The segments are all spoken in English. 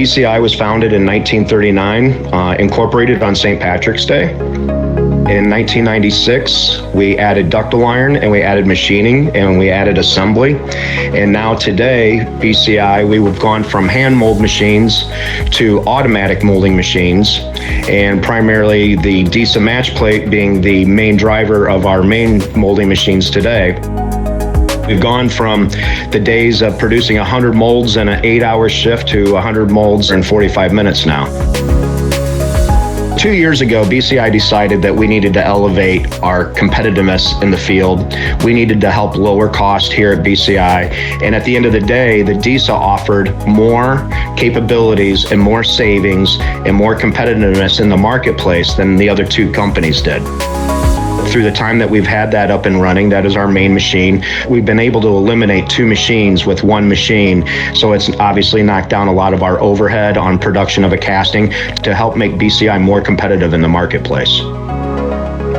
BCI was founded in 1939, incorporated on St. Patrick's Day. In 1996, we added ductile iron and we added machining and we added assembly. And now today, BCI, we've gone from hand mold machines to automatic molding machines, and primarily the DISA match plate being the main driver of our main molding machines today. We've gone from the days of producing 100 molds in an 8-hour shift to 100 molds in 45 minutes now. 2 years ago, BCI decided that we needed to elevate our competitiveness in the field. We needed to help lower cost here at BCI. And at the end of the day, the DISA offered more capabilities and more savings and more competitiveness in the marketplace than the other two companies did. Through the time that we've had that up and running, that is our main machine, we've been able to eliminate 2 machines with 1 machine. So it's obviously knocked down a lot of our overhead on production of a casting to help make BCI more competitive in the marketplace.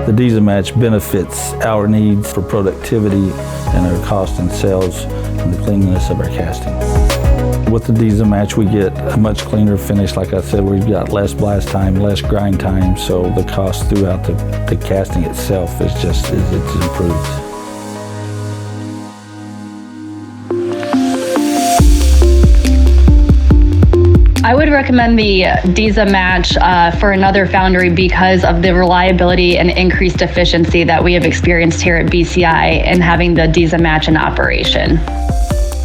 The DISA match benefits our needs for productivity and our cost and sales and the cleanliness of our casting. With the DISA match, we get a much cleaner finish. Like I said, we've got less blast time, less grind time, so the cost throughout the casting itself is it's improved. I would recommend the DISA match for another foundry because of the reliability and increased efficiency that we have experienced here at BCI in having the DISA match in operation.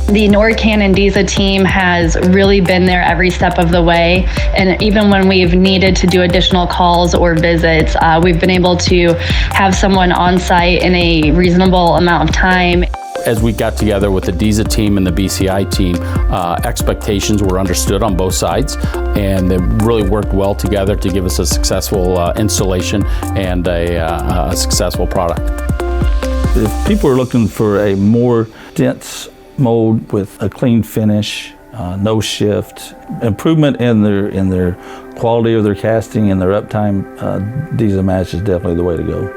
The NORCAN and DISA team has really been there every step of the way, and even when we've needed to do additional calls or visits, we've been able to have someone on site in a reasonable amount of time. As we got together with the DISA team and the BCI team, expectations were understood on both sides, and they really worked well together to give us a successful installation and a successful product. If people are looking for a more dense mold with a clean finish, no shift, improvement in their quality of their casting and their uptime, DISA match is definitely the way to go.